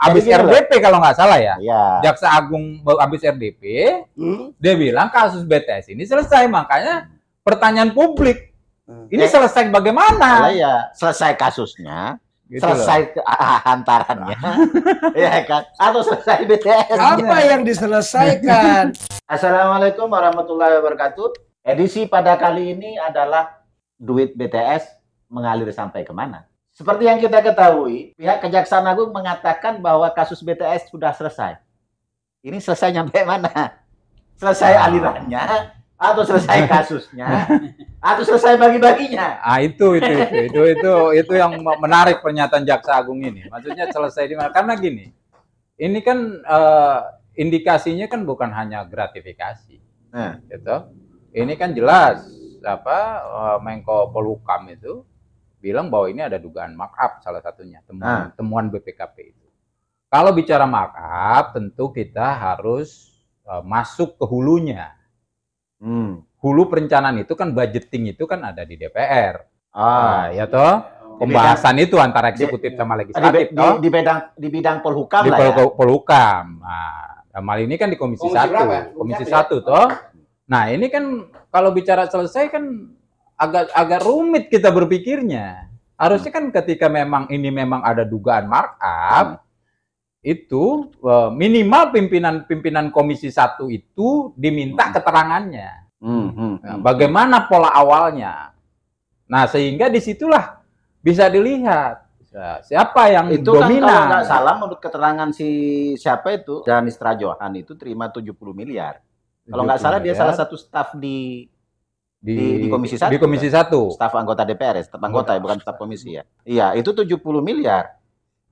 habis RDP kalau nggak salah ya. Iya. Jaksa Agung habis RDP, dia bilang kasus BTS ini selesai. Makanya pertanyaan publik, ini selesai bagaimana? Ya, selesai kasusnya, gitu selesai hantarannya, ya kan? Atau selesai BTS? Apa yang diselesaikan? Assalamualaikum warahmatullahi wabarakatuh. Edisi pada kali ini adalah duit BTS mengalir sampai kemana? Seperti yang kita ketahui, pihak Kejaksaan Agung mengatakan bahwa kasus BTS sudah selesai. Ini selesai nyampe mana? Selesai alirannya, atau selesai kasusnya, atau selesai bagi-baginya? Itu yang menarik pernyataan Jaksa Agung ini. Maksudnya selesai di mana? Karena gini, ini kan indikasinya kan bukan hanya gratifikasi, gitu. Ini kan jelas Menko Polhukam itu bilang bahwa ini ada dugaan markup salah satunya, temuan BPKP itu. Kalau bicara markup, tentu kita harus masuk ke hulunya. Hulu perencanaan itu kan budgeting itu kan ada di DPR. Ya toh? Pembahasan itu antara eksekutif sama legislatif di bidang Polhukam di Polhukam. Nah, mal ini kan di Komisi 1. Komisi 1 toh. Nah, ini kan kalau bicara selesai kan agak rumit kita berpikirnya. Harusnya kan ketika memang ada dugaan markup, itu minimal pimpinan Komisi 1 itu diminta keterangannya. Bagaimana pola awalnya. Nah, sehingga disitulah bisa dilihat siapa yang itu dominan. Kan kalau nggak salah menurut keterangan siapa itu, Danis Trajohan itu terima 70 miliar. Kalau nggak salah dia salah satu staf di Komisi 1. Di Komisi 1. Staf anggota DPR, staf anggota ya, bukan staf komisi ya. Iya, itu 70 miliar.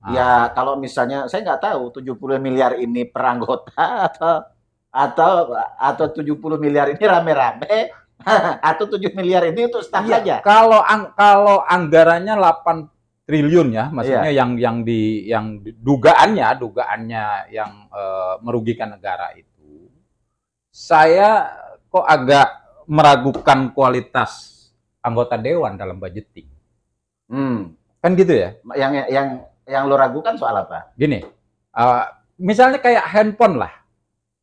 Ya, kalau misalnya saya nggak tahu 70 miliar ini per anggota atau 70 miliar ini rame-rame atau 7 miliar ini untuk staf saja. Kalau anggarannya 8 triliun ya, maksudnya yang dugaannya yang merugikan negara itu. Saya kok agak meragukan kualitas anggota dewan dalam budgeting. Kan gitu ya? Yang lo ragukan soal apa? Gini, misalnya kayak handphone lah.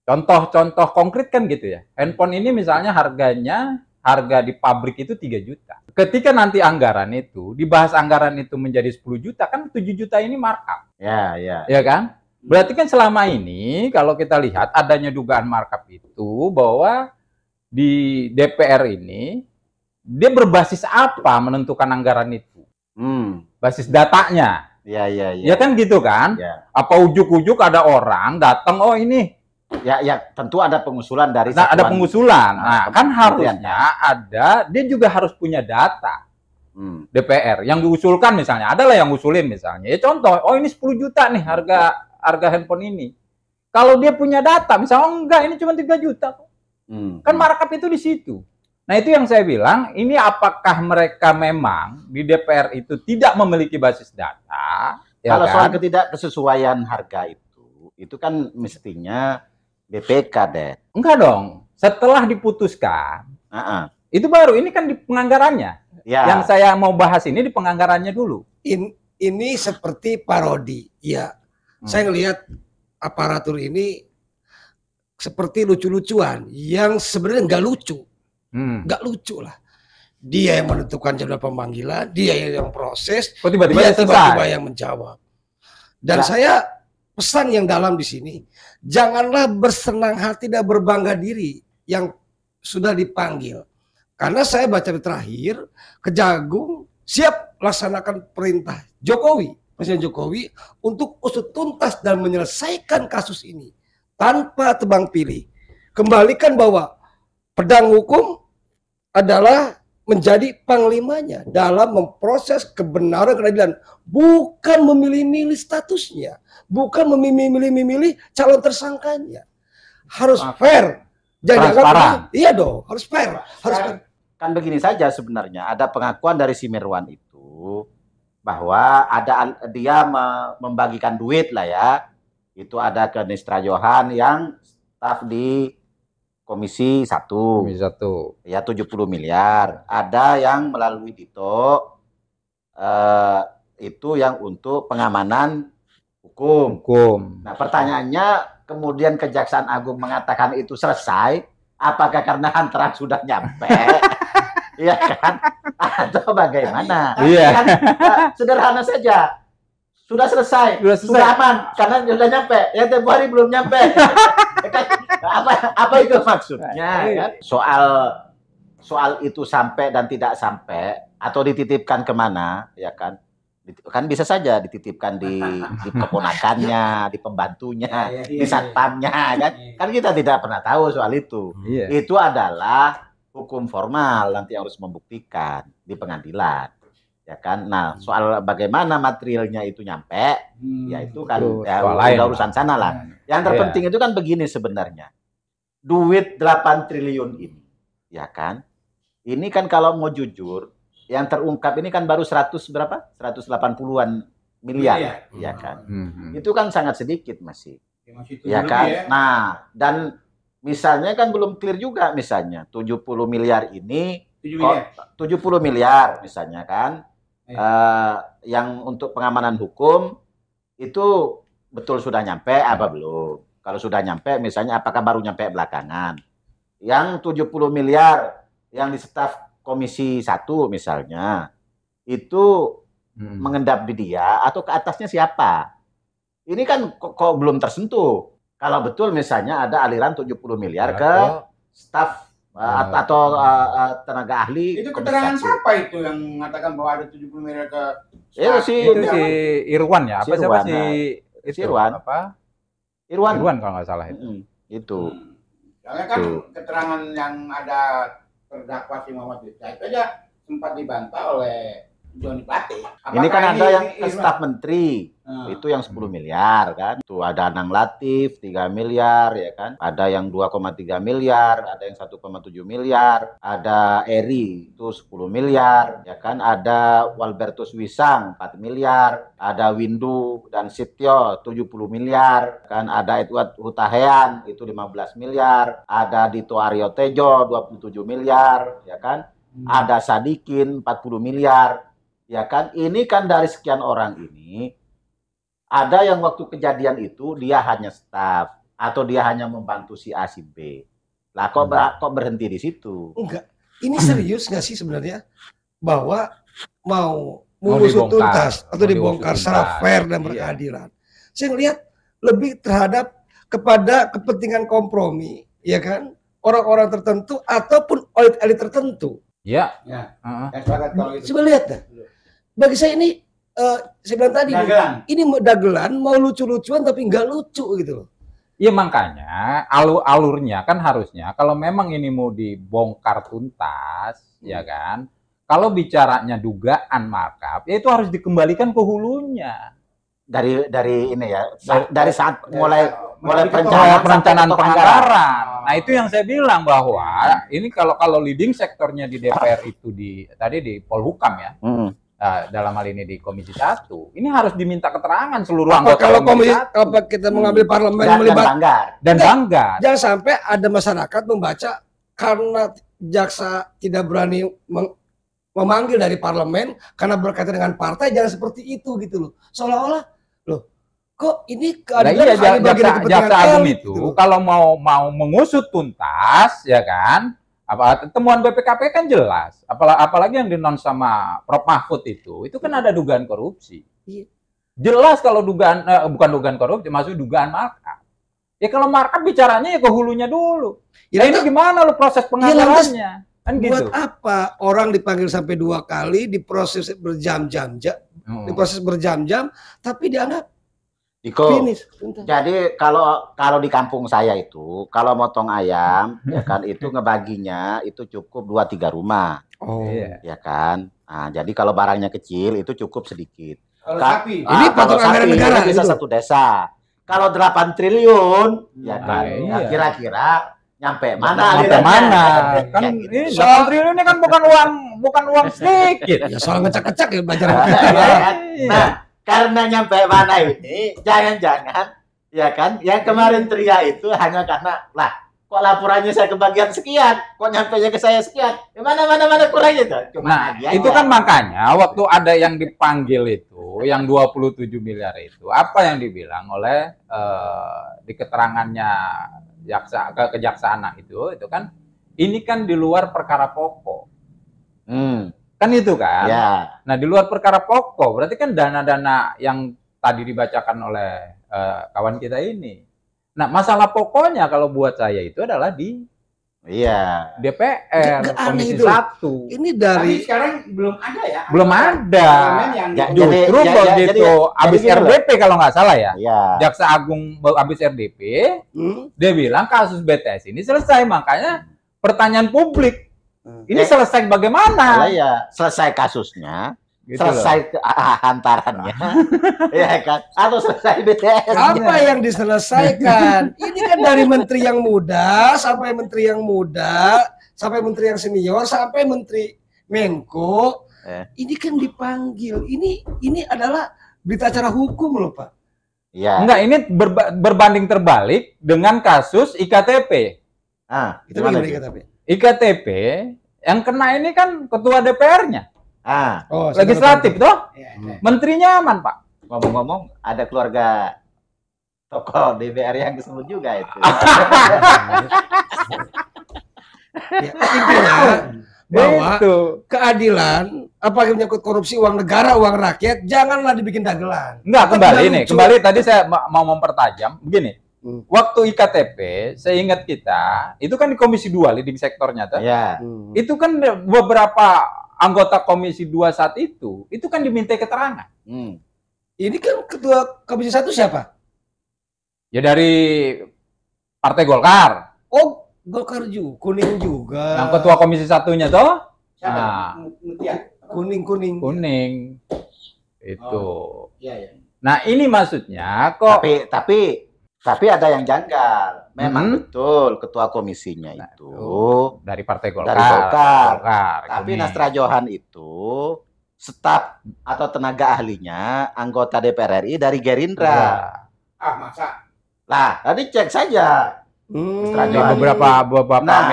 Contoh konkret kan gitu ya. Handphone ini misalnya harga di pabrik itu 3 juta. Ketika nanti anggaran itu, dibahas anggaran itu menjadi 10 juta, kan 7 juta ini markup. Ya kan? Berarti kan selama ini kalau kita lihat adanya dugaan markup itu bahwa di DPR ini dia berbasis apa menentukan anggaran itu? Basis datanya. Ya kan gitu kan? Apa ujuk-ujuk ada orang datang, oh ini. Ya tentu ada pengusulan dari satuan. Ada pengusulan. Nah, kan harusnya dia juga harus punya data. DPR yang diusulkan misalnya, adalah yang usulin misalnya. Ya contoh, oh ini 10 juta nih harga handphone ini. Kalau dia punya data, misalnya enggak, ini cuma 3 juta. Kan markup itu di situ. Nah, itu yang saya bilang, ini apakah mereka memang di DPR itu tidak memiliki basis data? Kalau soal ketidaksesuaian harga itu kan mestinya BPK deh. Enggak dong. Setelah diputuskan, itu baru, ini kan di penganggarannya. Yang saya mau bahas ini di penganggarannya dulu. Ini seperti parodi, ya. Saya ngelihat aparatur ini seperti lucu-lucuan yang sebenarnya nggak lucu. Nggak lucu lah. Dia yang menentukan jadwal pemanggilan, dia yang proses, dia tiba-tiba yang menjawab. Dan saya pesan yang dalam di sini, janganlah bersenang hati dan berbangga diri yang sudah dipanggil. Karena saya baca terakhir, Kejagung siap laksanakan perintah Jokowi, Presiden Jokowi, untuk usut tuntas dan menyelesaikan kasus ini tanpa tebang pilih. Kembalikan bahwa pedang hukum adalah menjadi panglimanya dalam memproses kebenaran keadilan, bukan memilih-milih statusnya, bukan memilih-milih calon tersangkanya. Harus fair. Jangan, iya dong, harus fair. Harus fair. Kan begini saja sebenarnya, ada pengakuan dari si Mirwan itu bahwa dia membagikan duit lah ya. Itu ada ke Danis Trajohan yang staf di Komisi 1. Komisi 1. Ya 70 miliar. Ada yang melalui Dito itu yang untuk pengamanan hukum. Nah, pertanyaannya kemudian Kejaksaan Agung mengatakan itu selesai, apakah karena antara sudah nyampe? Iya kan? Atau bagaimana? Iya. Kan, sederhana saja. Sudah selesai, sudah aman karena sudah nyampe. Yang tempo hari belum nyampe. apa itu maksudnya? Kan? Soal itu sampai dan tidak sampai atau dititipkan kemana, ya kan? Kan bisa saja dititipkan di keponakannya, di pembantunya, di satpamnya, kan? Kan kita tidak pernah tahu soal itu. Itu adalah hukum formal nanti harus membuktikan di pengadilan. Ya kan, nah soal bagaimana materialnya itu nyampe, ya itu kan ya, udah urusan sana lah. Yang terpenting itu kan begini sebenarnya, duit 8 triliun ini, ya kan, ini kan kalau mau jujur, yang terungkap ini kan baru 100 berapa? 180-an miliar, ya kan, itu kan sangat sedikit masih, ya kan. Nah dan misalnya kan belum clear juga misalnya 70 miliar ini, 70 miliar misalnya kan. Yang untuk pengamanan hukum itu betul sudah nyampe apa belum? Kalau sudah nyampe misalnya apakah baru nyampe belakangan? Yang 70 miliar yang di staf Komisi 1 misalnya itu mengendap di dia atau ke atasnya siapa? Ini kan kok belum tersentuh. Kalau betul misalnya ada aliran 70 miliar ke staf atau tenaga ahli. Itu keterangan siapa itu yang mengatakan bahwa ada 70 miliar ke itu si Irwan ya? Apa siapa si Irwan? Apa? Irwan kalau nggak salah itu. Itu. Soalnya kan keterangan yang ada terdakwa si Muhammad Rizka itu aja sempat dibantah oleh Joni Plate. Ini kan ada yang staf menteri, itu yang 10 miliar kan. Itu ada Anang Latif 3 miliar ya kan. Ada yang 2,3 miliar, ada yang 1,7 miliar, ada Eri itu 10 miliar ya kan. Ada Walbertus Wisang 4 miliar, ada Windu dan Sityo 70 miliar kan. Ada Edward Hutahean itu 15 miliar, ada Dito Aryo Tejo 27 miliar ya kan. Ada Sadikin 40 miliar. Ya kan, ini kan dari sekian orang ini, ada yang waktu kejadian itu dia hanya staf atau dia hanya membantu si A si B. Lah kok berhenti di situ? Enggak. Ini serius nggak sih sebenarnya bahwa mau mengusut tuntas atau dibongkar secara fair dan berkeadilan? Saya ngelihat lebih terhadap kepada kepentingan kompromi, ya kan? Orang-orang tertentu ataupun elit-elit tertentu. Ya. Coba lihat dah. Bagi saya ini, saya bilang tadi, ini dagelan, mau lucu-lucuan tapi nggak lucu gitu loh. Iya makanya alurnya kan harusnya kalau memang ini mau dibongkar tuntas, ya kan. Kalau bicaranya dugaan markup, ya itu harus dikembalikan ke hulunya. Dari ini ya, dari saat mulai perencanaan penganggaran. Nah itu yang saya bilang bahwa ini kalau leading sektornya di DPR itu tadi di Polhukam ya. Dalam hal ini di Komisi 1, ini harus diminta keterangan seluruh anggota kalau Komisi 1 kita mengambil parlemen dan banggar. Jangan sampai ada masyarakat membaca karena jaksa tidak berani memanggil dari parlemen karena berkaitan dengan partai, jangan seperti itu gitu loh. Seolah-olah loh, kok ini keadilan hanya bagian kepentingan elit itu. Kalau mau mengusut tuntas, ya kan? Temuan BPKP kan jelas, apalagi yang dinon sama Prof Mahfud itu kan ada dugaan korupsi. Jelas kalau bukan dugaan korupsi, maksud dugaan markup. Ya kalau markup bicaranya ya ke hulunya dulu. Ya ini gimana lo proses penganggarannya? Kan gitu. Buat apa orang dipanggil sampai 2 kali, diproses berjam-jam, tapi dianggap finish. Jadi kalau di kampung saya itu, kalau motong ayam, ya kan itu ngebaginya itu cukup 2-3 rumah, ya kan. Nah, jadi kalau barangnya kecil itu cukup sedikit. Ini potong anggaran negara bisa satu desa. Kalau 8 triliun, ya kan, kira-kira nyampe mana? Kan ini 8 triliun ini kan bukan uang sedikit. Ya soal ngecek-ngecek ya belajar. Nah, karena nyampe mana ini, jangan-jangan, ya kan, yang kemarin teriak itu hanya karena, lah, kok laporannya saya kebagian sekian, kok nyampainya ke saya sekian, mana kurangnya itu. Nah, itu kan makanya waktu ada yang dipanggil itu, yang 27 miliar itu, apa yang dibilang oleh di keterangannya kejaksaan itu kan, ini kan di luar perkara pokok. Kan itu kan. Ya. Nah, di luar perkara pokok, berarti kan dana-dana yang tadi dibacakan oleh kawan kita ini. Nah, masalah pokoknya kalau buat saya itu adalah di DPR Komisi 1. Ini dari Tapi sekarang belum ada ya. Belum ada. Justru begitu habis RDP kalau nggak salah ya. Jaksa Agung habis RDP, dia bilang kasus BTS ini selesai, makanya pertanyaan publik ini selesai bagaimana? Selesai kasusnya. Gitu selesai hantarannya, ya kan? Atau selesai BTS? Apa yang diselesaikan? Ini kan dari menteri yang muda sampai menteri yang muda, sampai menteri yang senior, sampai menteri Menko. Ini kan dipanggil. Ini adalah berita acara hukum loh, Pak. Ya. Enggak, ini berbanding terbalik dengan kasus IKTP. Itu bagaimana IKTP? IKTP yang kena ini kan ketua DPR-nya. Legislatif toh? Menterinya aman, Pak. Ngomong-ngomong, ada keluarga tokoh DPR yang disebut juga itu. Intinya bahwa keadilan, apalagi menyangkut korupsi uang negara, uang rakyat, janganlah dibikin dagelan. Enggak, kembali tadi saya mau mempertajam begini. Waktu IKTP, saya ingat kita, itu kan di Komisi 2 leading sektornya tuh. Itu kan beberapa anggota Komisi 2 saat itu kan dimintai keterangan. Ini kan ketua Komisi 1 siapa? Ya dari Partai Golkar. Oh, Golkar juga, kuning juga. Yang ketua Komisi 1-nya toh? Kuning. Itu. Nah, ini maksudnya kok tapi ada yang janggal. Memang betul ketua komisinya itu dari Partai Golkar. Dari Golkar. Tapi Kuning. Nasra Johan itu staf atau tenaga ahlinya anggota DPR RI dari Gerindra. Masa? Lah, tadi cek saja. Di beberapa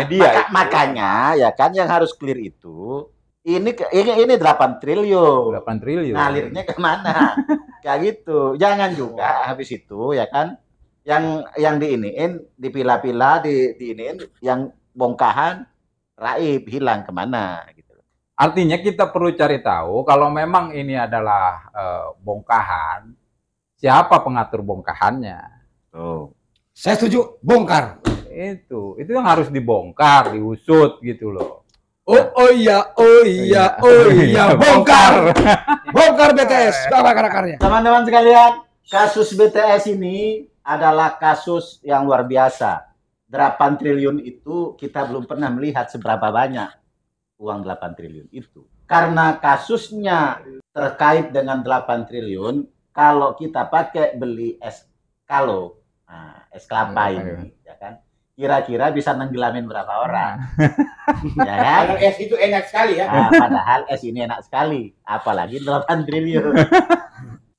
media. Makanya ya kan yang harus clear itu ini 8 triliun. 8 triliun. Ngalirnya kemana? Kayak gitu. Jangan juga habis itu ya kan yang diiniin, dipilah-pilah, diiniin, yang bongkahan raib hilang kemana gitu. Artinya kita perlu cari tahu kalau memang ini adalah bongkahan, siapa pengatur bongkahannya. Saya setuju, bongkar. Itu yang harus dibongkar, diusut gitu loh. Oh iya, bongkar. Bongkar BTS, akar-akarnya. Teman-teman sekalian, kasus BTS ini adalah kasus yang luar biasa. 8 triliun itu kita belum pernah melihat seberapa banyak uang 8 triliun itu. Karena kasusnya terkait dengan 8 triliun, kalau kita pakai beli es kelapa ini, ya kan? Kira-kira bisa nenggelamin berapa orang? Ya kan? Padahal es itu enak sekali ya. Padahal es ini enak sekali, apalagi 8 triliun.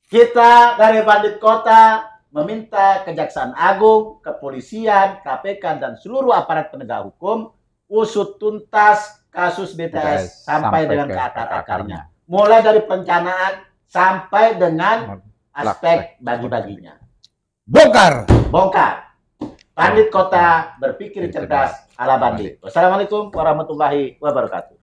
Kita dari Bandit Kota meminta Kejaksaan Agung, Kepolisian, KPK, dan seluruh aparat penegak hukum usut tuntas kasus BTS sampai dengan ke akar-akarnya. Mulai dari perencanaan sampai dengan aspek bagi-baginya. Bongkar. Bandit Kota berpikir cerdas ala bandit. Wassalamualaikum warahmatullahi wabarakatuh.